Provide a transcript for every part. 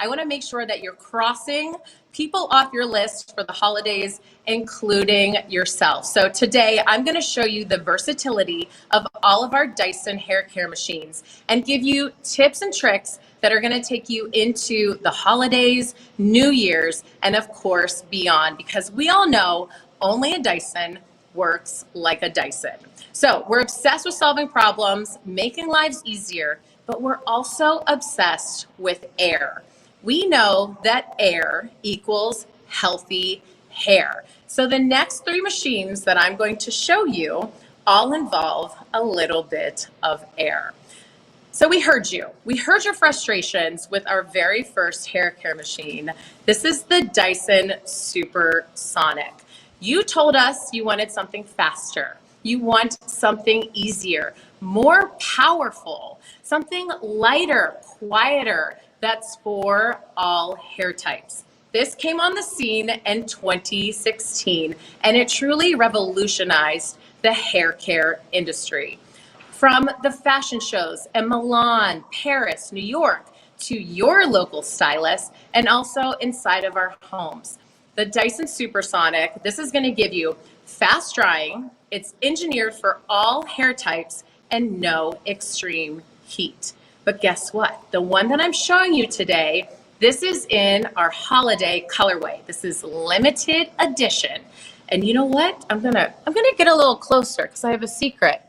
I want to make sure that you're crossing people off your list for the holidays, including yourself. So today I'm going to show you the versatility of all of our Dyson hair care machines and give you tips and tricks that are going to take you into the holidays, New Year's, and of course beyond, because we all know only a Dyson works like a Dyson. So we're obsessed with solving problems, making lives easier, but we're also obsessed with air. We know that air equals healthy hair. So the next three machines that I'm going to show you all involve a little bit of air. So we heard you. We heard your frustrations with our very first hair care machine. This is the Dyson Supersonic. You told us you wanted something faster. You want something easier, more powerful, something lighter, quieter, that's for all hair types. This came on the scene in 2016, and it truly revolutionized the hair care industry. From the fashion shows in Milan, Paris, New York, to your local stylist, and also inside of our homes. The Dyson Supersonic, this is going to give you fast drying, it's engineered for all hair types, and no extreme heat. But guess what? The one that I'm showing you today, this is in our holiday colorway. This is limited edition. And you know what? I'm gonna get a little closer because I have a secret.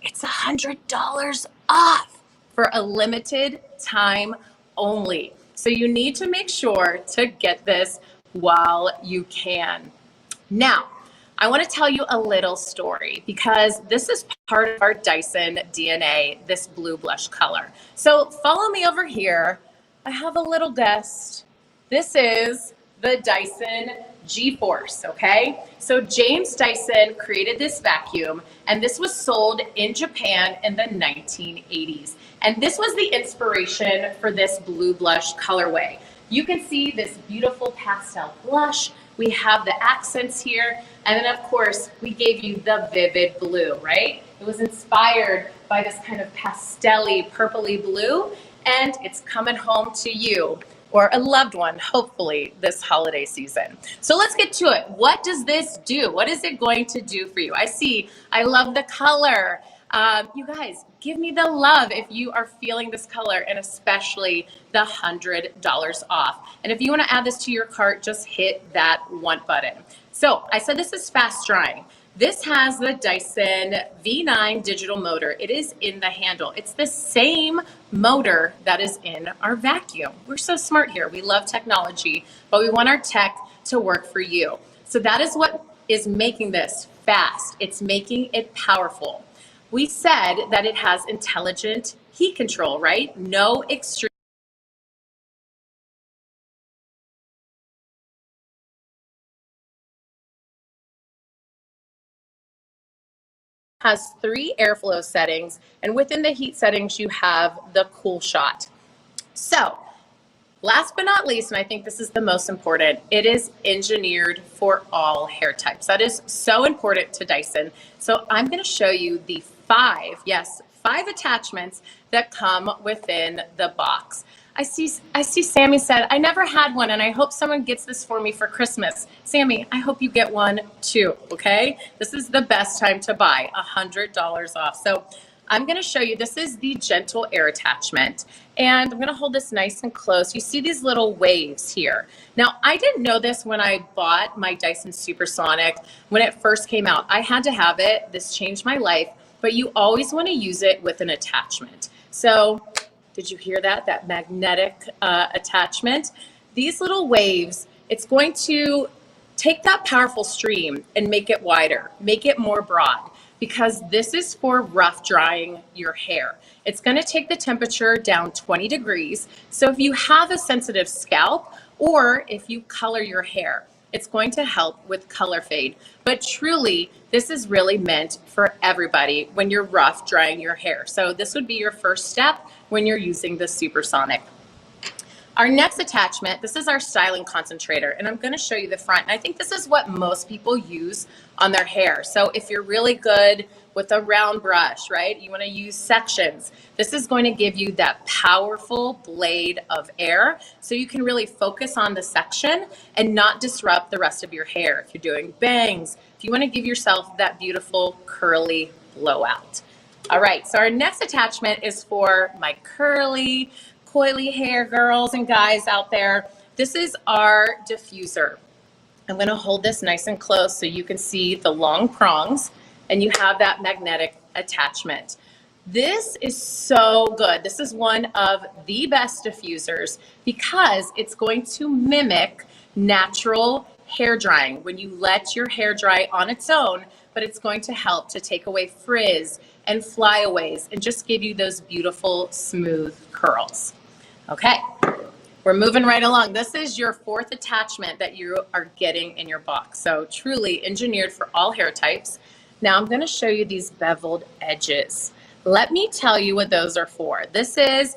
It's $100 off for a limited time only. So you need to make sure to get this while you can. Now, I want to tell you a little story because this is part of our Dyson DNA, this blue blush color. So follow me over here. I have a little guest. This is the Dyson G-Force, okay? So James Dyson created this vacuum, and this was sold in Japan in the 1980s. And this was the inspiration for this blue blush colorway. You can see this beautiful pastel blush. We have the accents here. And then of course, we gave you the vivid blue, right? It was inspired by this kind of pastel-y, purpley blue, and it's coming home to you or a loved one, hopefully, this holiday season. So let's get to it. What does this do? What is it going to do for you? I love the color. You guys, give me the love if you are feeling this color, and especially the $100 off. And if you want to add this to your cart, just hit that want button. So I said this is fast drying. This has the Dyson V9 digital motor. It is in the handle. It's the same motor that is in our vacuum. We're so smart here. We love technology, but we want our tech to work for you. So that is what is making this fast. It's making it powerful. We said that it has intelligent heat control, right? No extreme. Has 3 airflow settings, and within the heat settings, you have the cool shot. So last but not least, and I think this is the most important, it is engineered for all hair types. That is so important to Dyson. So I'm going to show you the 5 attachments that come within the box. I see Sammy said, I never had one, and I hope someone gets this for me for Christmas. Sammy, I hope you get one too, okay? This is the best time to buy, $100 off. So I'm going to show you, this is the gentle air attachment, and I'm going to hold this nice and close. You see these little waves here. Now, I didn't know this when I bought my Dyson Supersonic. When it first came out, I had to have it. This changed my life, but you always want to use it with an attachment. So did you hear that? That magnetic attachment. These little waves, it's going to take that powerful stream and make it wider, make it more broad, because this is for rough drying your hair. It's going to take the temperature down 20 degrees. So if you have a sensitive scalp or if you color your hair, it's going to help with color fade. But truly, this is really meant for everybody when you're rough drying your hair. So this would be your first step when you're using the Supersonic. Our next attachment, this is our styling concentrator, and I'm going to show you the front. And I think this is what most people use on their hair. So if you're really good with a round brush, right, you want to use sections. This is going to give you that powerful blade of air so you can really focus on the section and not disrupt the rest of your hair. If you're doing bangs, if you want to give yourself that beautiful curly blowout. All right, so our next attachment is for my curly, coily hair girls and guys out there. This is our diffuser. I'm going to hold this nice and close so you can see the long prongs and you have that magnetic attachment. This is so good. This is one of the best diffusers because it's going to mimic natural hair drying when you let your hair dry on its own, but it's going to help to take away frizz and flyaways and just give you those beautiful smooth curls. Okay, we're moving right along. This is your fourth attachment that you are getting in your box. So truly engineered for all hair types. Now I'm going to show you these beveled edges. Let me tell you what those are for. This is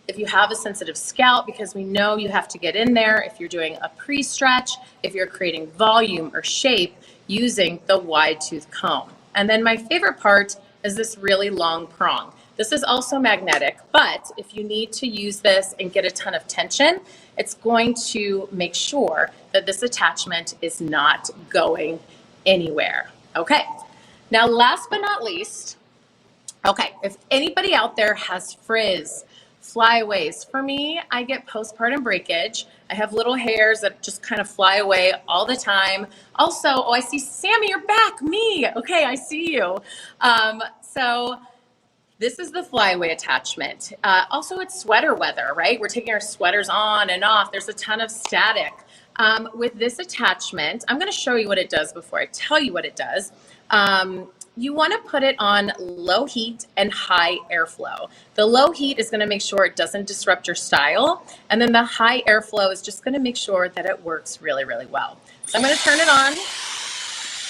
if you have a sensitive scalp, because we know you have to get in there if you're doing a pre-stretch, if you're creating volume or shape using the wide tooth comb. And then my favorite part is this really long prong. This is also magnetic, but if you need to use this and get a ton of tension, it's going to make sure that this attachment is not going anywhere. Okay, now last but not least, okay, if anybody out there has frizz, flyaways, for me, I get postpartum breakage. I have little hairs that just kind of fly away all the time. Also, oh, I see Sammy, you're back, me. Okay, I see you. So this is the flyaway attachment. Also, it's sweater weather, right? We're taking our sweaters on and off. There's a ton of static. With this attachment, I'm going to show you what it does before I tell you what it does. You want to put it on low heat and high airflow. The low heat is going to make sure it doesn't disrupt your style. And then the high airflow is just going to make sure that it works really, really well. So I'm going to turn it on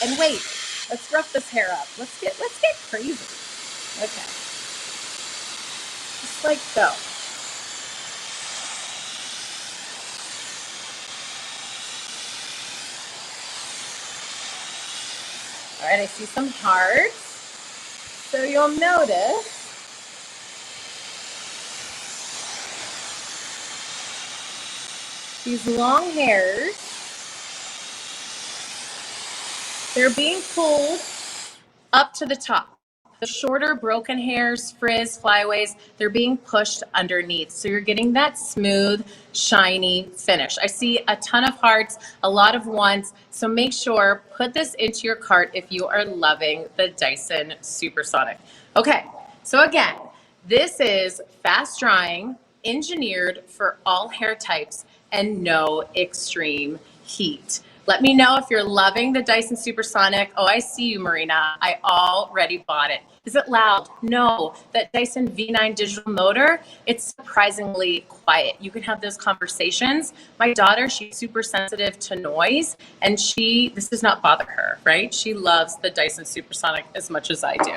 and wait. Let's rough this hair up. Let's get crazy. Okay. Just like so. All right, I see some hearts. So you'll notice these long hairs, they're being pulled up to the top. The shorter broken hairs, frizz, flyaways, they're being pushed underneath. So you're getting that smooth, shiny finish. I see a ton of hearts, a lot of ones. So make sure, put this into your cart if you are loving the Dyson Supersonic. Okay, so again, this is fast drying, engineered for all hair types and no extreme heat. Let me know if you're loving the Dyson Supersonic. Oh, I see you, Marina. I already bought it. Is it loud? No. That Dyson V9 digital motor, it's surprisingly quiet. You can have those conversations. My daughter, she's super sensitive to noise, and this does not bother her, right? She loves the Dyson Supersonic as much as I do.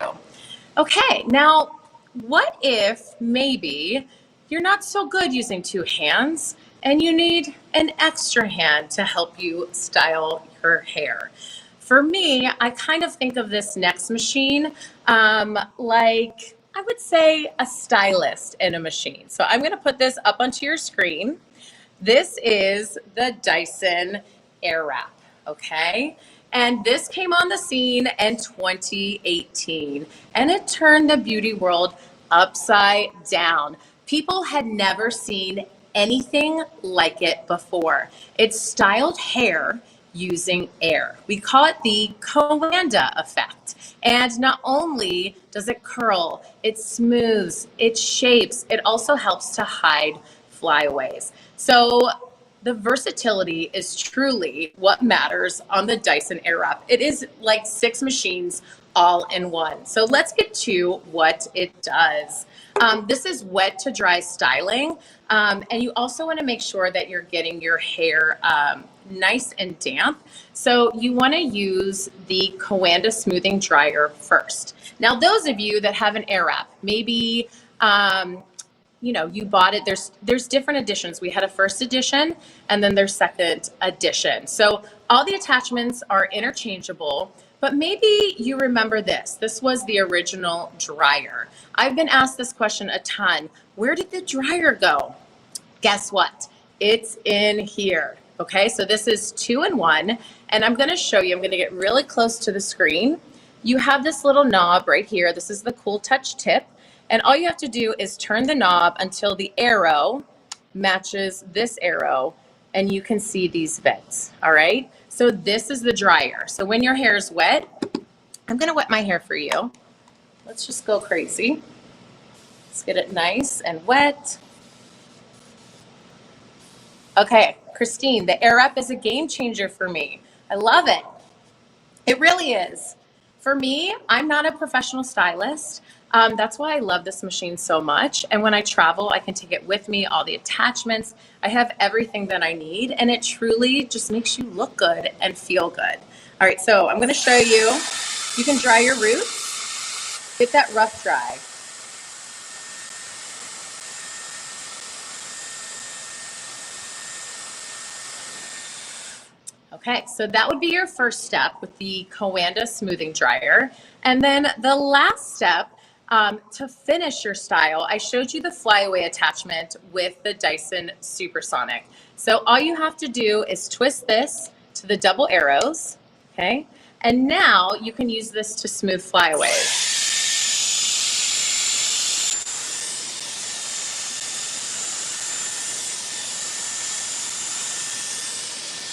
Okay, now what if maybe you're not so good using two hands and you need an extra hand to help you style your hair? For me, I kind of think of this next machine like, I would say, a stylist in a machine. So I'm going to put this up onto your screen. This is the Dyson Airwrap, okay? And this came on the scene in 2018, and it turned the beauty world upside down. People had never seen anything like it before. It styled hair using air. We call it the Coanda effect. And not only does it curl, it smooths, it shapes, it also helps to hide flyaways. So the versatility is truly what matters on the Dyson Airwrap. It is like 6 machines all in one. So let's get to what it does. This is wet to dry styling. And you also want to make sure that you're getting your hair nice and damp. So you want to use the Coanda smoothing dryer first. Now, those of you that have an Airwrap, maybe you bought it. There's different editions. We had a first edition and then there's second edition. So all the attachments are interchangeable, but maybe you remember this. This was the original dryer. I've been asked this question a ton. Where did the dryer go? Guess what? It's in here. Okay, so this is 2-in-1, and I'm gonna show you, I'm gonna get really close to the screen. You have this little knob right here. This is the Cool Touch tip. And all you have to do is turn the knob until the arrow matches this arrow, and you can see these vents, all right? So this is the dryer. So when your hair is wet, I'm gonna wet my hair for you. Let's just go crazy. Let's get it nice and wet. Okay, Christine, the Air Up is a game changer for me. I love it. It really is. For me, I'm not a professional stylist. That's why I love this machine so much. And when I travel, I can take it with me, all the attachments. I have everything that I need, and it truly just makes you look good and feel good. All right, so I'm gonna show you. You can dry your roots, get that rough dry. Okay, so that would be your first step with the Coanda smoothing dryer. And then the last step to finish your style, I showed you the flyaway attachment with the Dyson Supersonic. So all you have to do is twist this to the double arrows, okay? And now you can use this to smooth flyaways.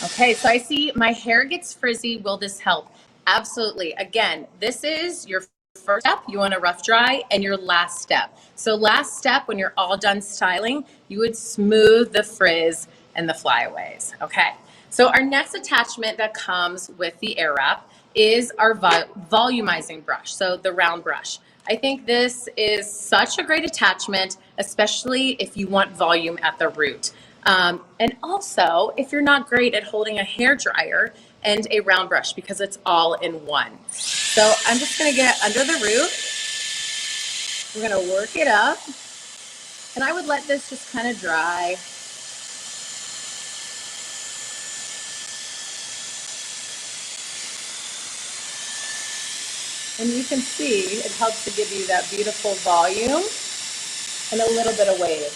Okay, so I see my hair gets frizzy. Will this help? Absolutely. Again, this is your first step. You want to rough dry, and your last step. So last step, when you're all done styling, you would smooth the frizz and the flyaways. Okay, so our next attachment that comes with the Air Wrap is our volumizing brush, so the round brush. I think this is such a great attachment, especially if you want volume at the root. And also, if you're not great at holding a hair dryer and a round brush, because it's all in one. So I'm just going to get under the root. We're going to work it up. And I would let this just kind of dry. And you can see it helps to give you that beautiful volume and a little bit of wave.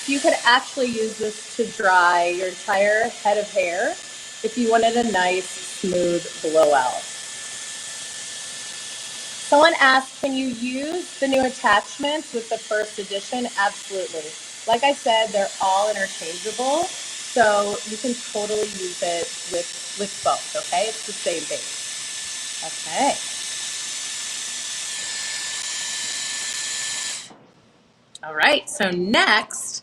You could actually use this to dry your entire head of hair if you wanted a nice, smooth blowout. Someone asked, can you use the new attachments with the first edition? Absolutely. Like I said, they're all interchangeable, so you can totally use it with both, okay? It's the same base. Okay. All right, so next,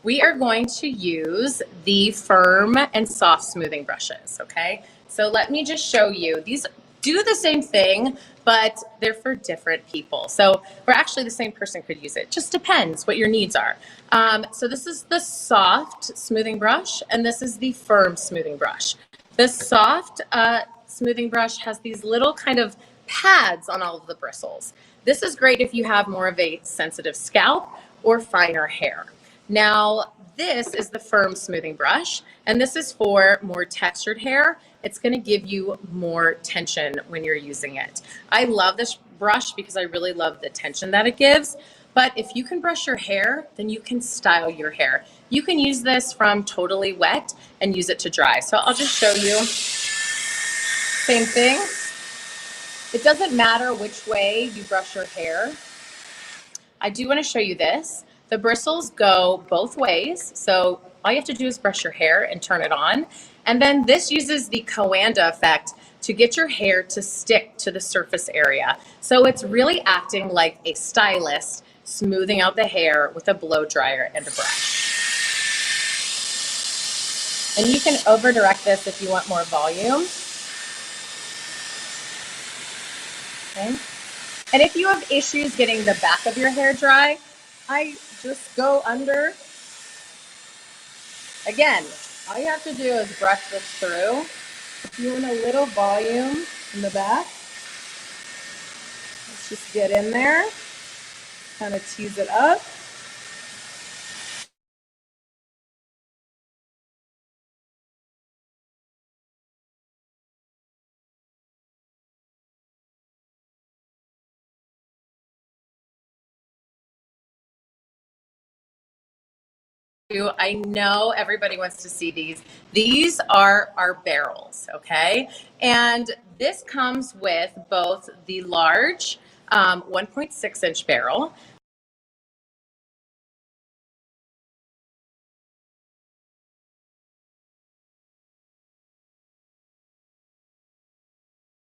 we are going to use the firm and soft smoothing brushes, okay? So let me just show you. These do the same thing, but they're for different people. So, or actually the same person could use it. Just depends what your needs are. So this is the soft smoothing brush, and this is the firm smoothing brush. The soft smoothing brush has these little kind of pads on all of the bristles. This is great if you have more of a sensitive scalp or finer hair. Now, this is the firm smoothing brush, and this is for more textured hair. It's going to give you more tension when you're using it. I love this brush because I really love the tension that it gives, but if you can brush your hair, then you can style your hair. You can use this from totally wet and use it to dry. So I'll just show you. Same thing. It doesn't matter which way you brush your hair. I do want to show you this. The bristles go both ways, so all you have to do is brush your hair and turn it on. And then this uses the Coanda effect to get your hair to stick to the surface area. So it's really acting like a stylist smoothing out the hair with a blow dryer and a brush. And you can over direct this if you want more volume. Okay. And if you have issues getting the back of your hair dry, I just go under. Again, all you have to do is brush this through. If you want a little volume in the back, let's just get in there, kind of tease it up. you, I know everybody wants to see these. These are our barrels, okay? And this comes with both the large 1.6-inch barrel,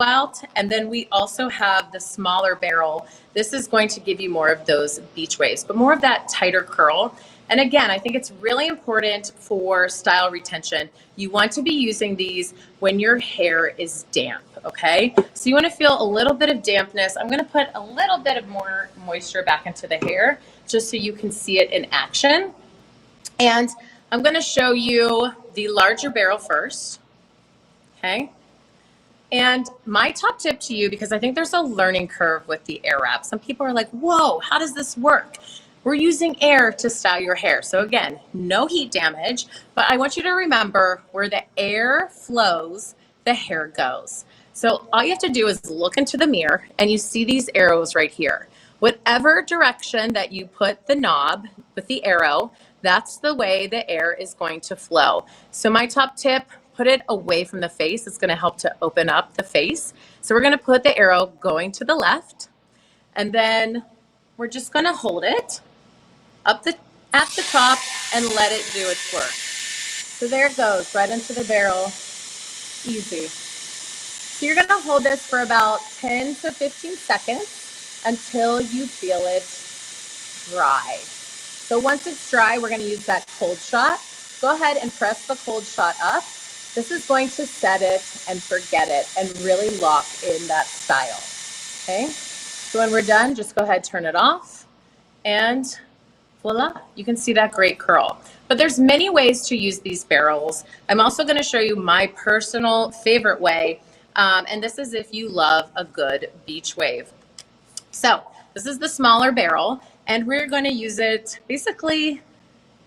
out, and then we also have the smaller barrel. This is going to give you more of those beach waves, but more of that tighter curl. And again, I think it's really important for style retention. You want to be using these when your hair is damp, okay? So you want to feel a little bit of dampness. I'm going to put a little bit of more moisture back into the hair just so you can see it in action. And I'm going to show you the larger barrel first, okay? And my top tip to you, because I think there's a learning curve with the air wrap. Some people are like, whoa, how does this work? We're using air to style your hair. So again, no heat damage, but I want you to remember where the air flows, the hair goes. So all you have to do is look into the mirror and you see these arrows right here. Whatever direction that you put the knob with the arrow, that's the way the air is going to flow. So my top tip, put it away from the face. It's going to help to open up the face. So we're going to put the arrow going to the left, and then we're just going to hold it up at the top and let it do its work. So there it goes, right into the barrel. Easy. So you're going to hold this for about 10 to 15 seconds until you feel it dry. So once it's dry, we're going to use that cold shot. Go ahead and press the cold shot up. This is going to set it and forget it and really lock in that style, okay? So when we're done, just go ahead, turn it off, and voila, you can see that great curl. But there's many ways to use these barrels. I'm also gonna show you my personal favorite way, and this is if you love a good beach wave. So this is the smaller barrel, and we're gonna use it basically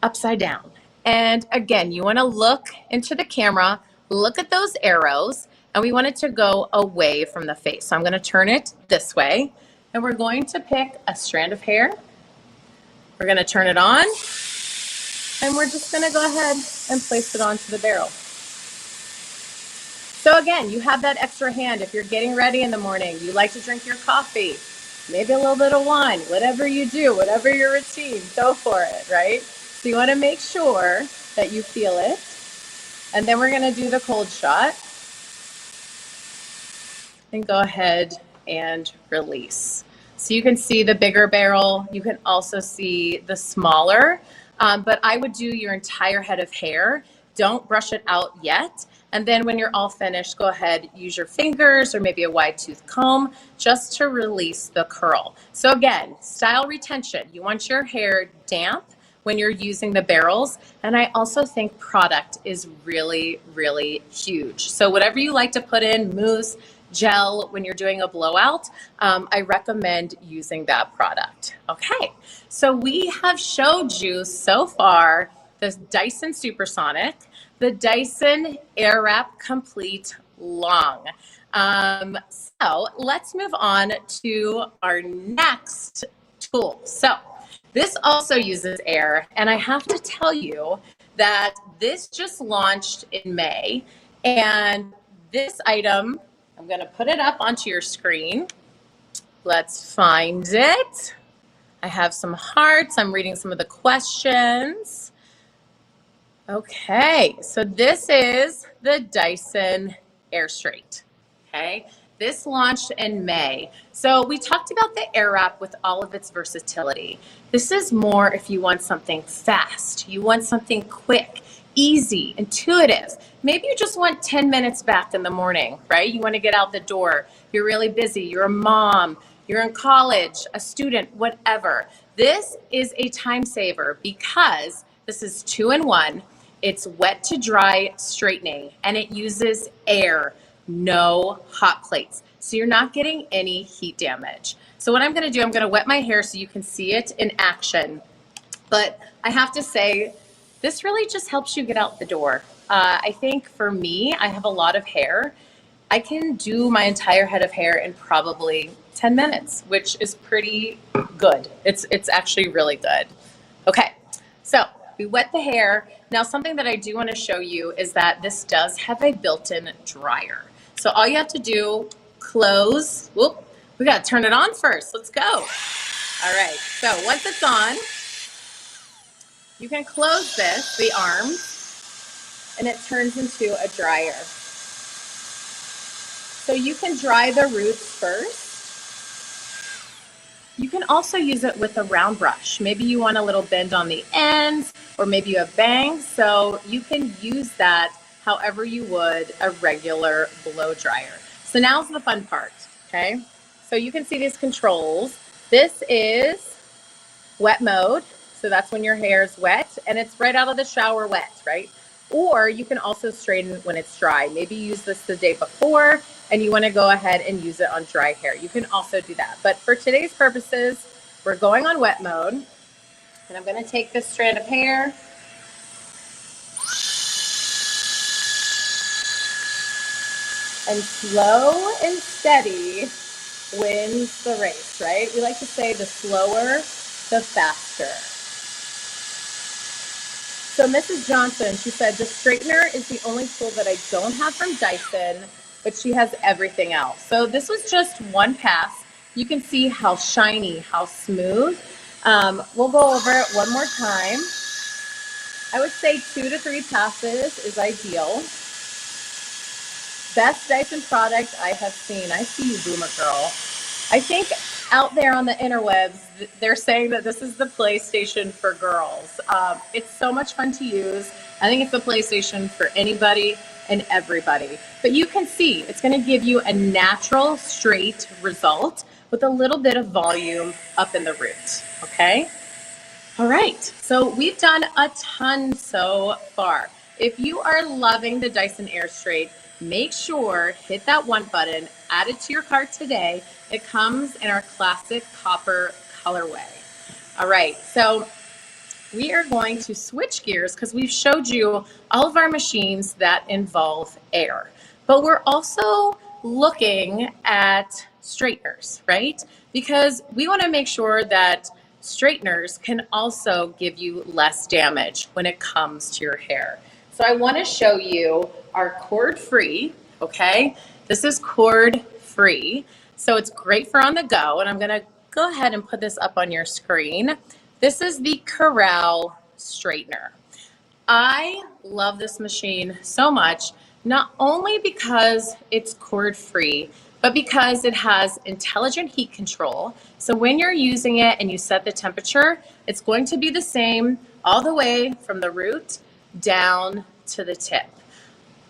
upside down. And again, you want to look into the camera, look at those arrows, and we want it to go away from the face. So I'm going to turn it this way, and we're going to pick a strand of hair. We're going to turn it on, and we're just going to go ahead and place it onto the barrel. So again, you have that extra hand. If you're getting ready in the morning, you like to drink your coffee, maybe a little bit of wine, whatever you do, whatever your routine, go for it, right? So you want to make sure that you feel it. And then we're going to do the cold shot. And go ahead and release. So you can see the bigger barrel. You can also see the smaller. But I would do your entire head of hair. Don't brush it out yet. And then when you're all finished, go ahead, use your fingers or maybe a wide tooth comb just to release the curl. So again, style retention. You want your hair damp when you're using the barrels. And I also think product is really, really huge. So whatever you like to put in, mousse, gel, when you're doing a blowout, I recommend using that product. Okay, so we have showed you so far the Dyson Supersonic, the Dyson Airwrap Complete Long. So let's move on to our next tool. So this also uses air, and I have to tell you that this just launched in May, and this item, I'm going to put it up onto your screen. Let's find it. I have some hearts. I'm reading some of the questions. Okay, so this is the Dyson Air Straight, okay? This launched in May. So we talked about the Airwrap with all of its versatility. This is more if you want something fast, you want something quick, easy, intuitive. Maybe you just want 10 minutes back in the morning, right? You want to get out the door. You're really busy. You're a mom. You're in college, a student, whatever. This is a time saver because this is 2-in-1. It's wet to dry straightening, and it uses air, no hot plates. So you're not getting any heat damage. So what I'm going to do, I'm going to wet my hair so you can see it in action. But I have to say, this really just helps you get out the door. I think for me, I have a lot of hair. I can do my entire head of hair in probably 10 minutes, which is pretty good. It's actually really good. Okay, so we wet the hair. Now, something that I do want to show you is that this does have a built-in dryer. So all you have to do, close, whoop, we got to turn it on first. Let's go. All right, so once it's on, you can close this, the arms, and it turns into a dryer. So you can dry the roots first. You can also use it with a round brush. Maybe you want a little bend on the ends, or maybe you have bangs, so you can use that however you would a regular blow dryer. So now's the fun part, okay? So you can see these controls. This is wet mode, so that's when your hair is wet, and it's right out of the shower wet, right? Or you can also straighten when it's dry. Maybe you use this the day before and you want to go ahead and use it on dry hair. You can also do that. But for today's purposes, we're going on wet mode. And I'm going to take this strand of hair and slow and steady wins the race, right? We like to say the slower, the faster. So Mrs. Johnson, she said, the straightener is the only tool that I don't have from Dyson, but she has everything else. So this was just one pass. You can see how shiny, how smooth. We'll go over it one more time. I would say 2 to 3 passes is ideal. Best Dyson product I have seen. I see you, Boomer Girl. I think out there on the interwebs, they're saying that this is the PlayStation for girls. It's so much fun to use. I think it's the PlayStation for anybody and everybody. But you can see it's going to give you a natural, straight result with a little bit of volume up in the root, okay? All right, so we've done a ton so far. If you are loving the Dyson Airstraight, make sure, hit that one button, add it to your cart today. It comes in our classic copper colorway. All right, so we are going to switch gears because we've showed you all of our machines that involve air. But we're also looking at straighteners, right? Because we want to make sure that straighteners can also give you less damage when it comes to your hair. So I want to show you our cord-free, okay? This is cord-free, so it's great for on the go, and I'm going to go ahead and put this up on your screen. This is the Corral straightener. I love this machine so much, not only because it's cord-free, but because it has intelligent heat control. So when you're using it and you set the temperature, it's going to be the same all the way from the root down to the tip.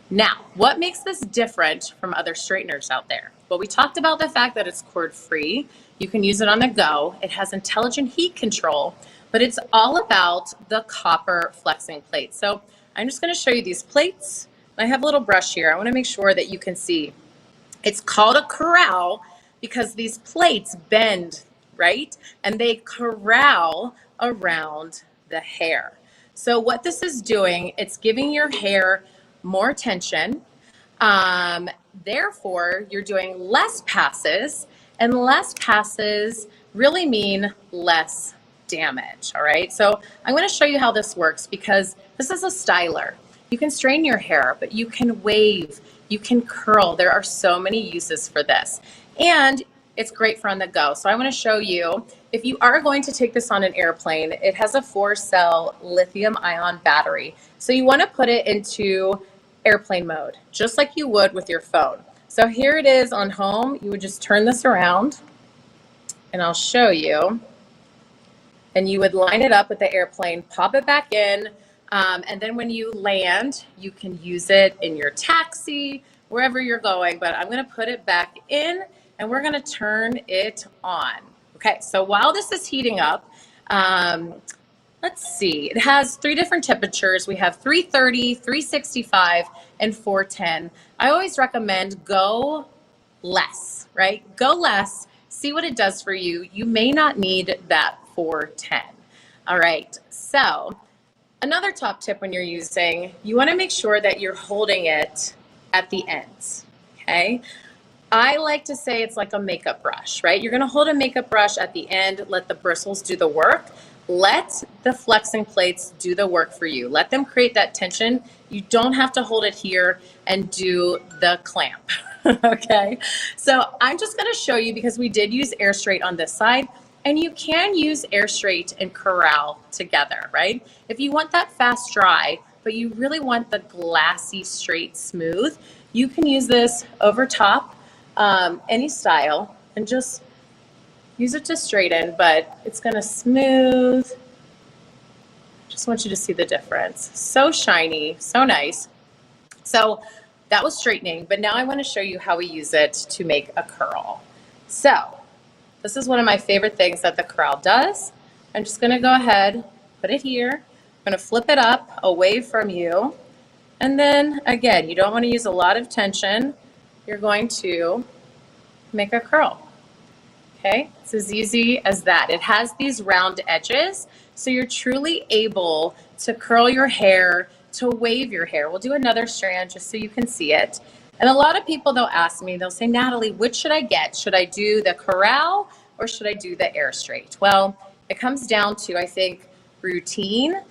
Now, what makes this different from other straighteners out there? Well, we talked about the fact that it's cord-free. You can use it on the go. It has intelligent heat control, but it's all about the copper flexing plate. So I'm just going to show you these plates. I have a little brush here. I want to make sure that you can see. It's called a corral because these plates bend, right? And they corral around the hair. So what this is doing, it's giving your hair more tension. Therefore, you're doing less passes, and less passes really mean less damage, all right? So I'm going to show you how this works because this is a styler. You can straighten your hair, but you can wave, you can curl. There are so many uses for this. And it's great for on the go. So I want to show you, if you are going to take this on an airplane, it has a 4-cell lithium-ion battery. So you want to put it into airplane mode, just like you would with your phone. So here it is on home. You would just turn this around, and I'll show you. And you would line it up with the airplane, pop it back in, and then when you land, you can use it in your taxi, wherever you're going. But I'm going to put it back in, and we're going to turn it on. Okay, so while this is heating up, let's see. It has 3 different temperatures. We have 330, 365, and 410. I always recommend go less, right? Go less. See what it does for you. You may not need that 410. All right, so another top tip when you're using, you want to make sure that you're holding it at the ends, okay? I like to say it's like a makeup brush, right? You're going to hold a makeup brush at the end, let the bristles do the work. Let the flexing plates do the work for you. Let them create that tension. You don't have to hold it here and do the clamp. Okay, so I'm just going to show you because we did use Air Straight on this side, and you can use Air Straight and Corral together, right? If you want that fast dry, but you really want the glassy, straight, smooth, you can use this over top any style and just use it to straighten, but it's going to smooth. Just want you to see the difference. So shiny, so nice. So that was straightening, but now I want to show you how we use it to make a curl. So this is one of my favorite things that the curl does. I'm just going to go ahead, put it here. I'm going to flip it up away from you. And then again, you don't want to use a lot of tension. You're going to make a curl. Okay, it's as easy as that. It has these round edges, so you're truly able to curl your hair, to wave your hair. We'll do another strand just so you can see it. And a lot of people, they'll ask me, they'll say, Natalie, which should I get? Should I do the Corral or should I do the Air Straight? Well, it comes down to, I think, routine.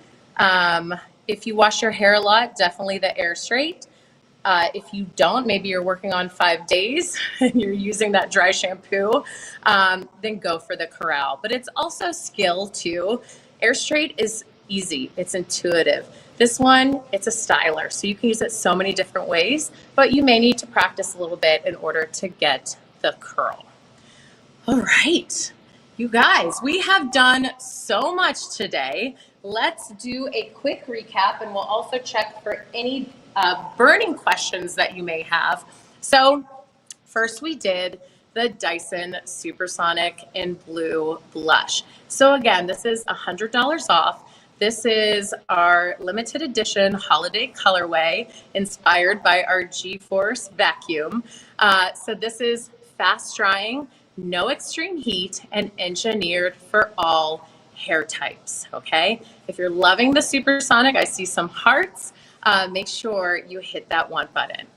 If you wash your hair a lot, definitely the Air Straight. If you don't, maybe you're working on 5 days and you're using that dry shampoo, then go for the Corral. But it's also skill too. Air Straight is easy. It's intuitive. This one, it's a styler, so you can use it so many different ways, but you may need to practice a little bit in order to get the curl. All right, you guys, we have done so much today. Let's do a quick recap, and we'll also check for any burning questions that you may have. So first we did the Dyson Supersonic in Blue Blush. So again, this is $100 off. This is our limited edition holiday colorway inspired by our G-Force vacuum. So this is fast drying, no extreme heat, and engineered for all hair types, okay? If you're loving the Supersonic, I see some hearts. Make sure you hit that one button.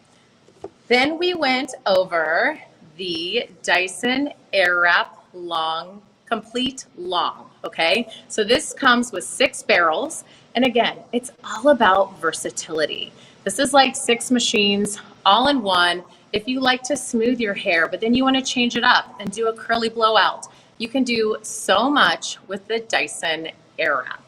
Then we went over the Dyson Airwrap Complete Long, okay? So this comes with 6 barrels, and again, it's all about versatility. This is like 6 machines all in one. If you like to smooth your hair, but then you want to change it up and do a curly blowout, you can do so much with the Dyson Airwrap.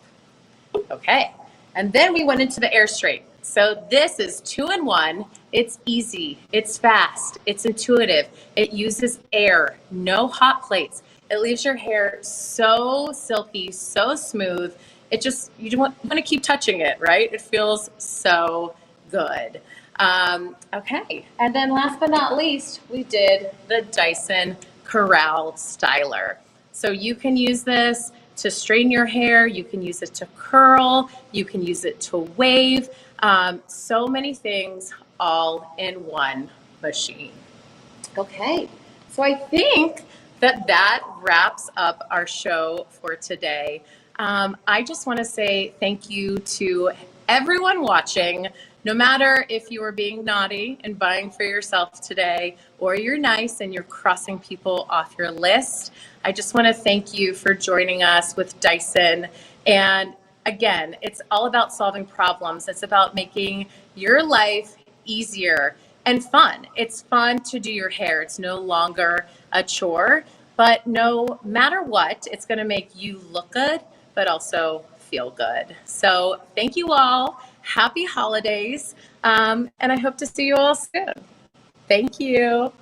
Okay, and then we went into the Air Straight. So this is 2-in-1. It's easy, it's fast, it's intuitive. It uses air, no hot plates. It leaves your hair so silky, so smooth. It just, you want to keep touching it, right? It feels so good. Okay, and then last but not least, we did the Dyson Corral Styler. So you can use this to straighten your hair, you can use it to curl, you can use it to wave, so many things all in one machine. Okay, so I think that wraps up our show for today. I just want to say thank you to everyone watching. No matter if you are being naughty and buying for yourself today, or you're nice and you're crossing people off your list, I just want to thank you for joining us with Dyson. And again, it's all about solving problems. It's about making your life easier and fun. It's fun to do your hair. It's no longer a chore, but no matter what, it's going to make you look good, but also feel good. So thank you all. Happy holidays. And I hope to see you all soon. Thank you.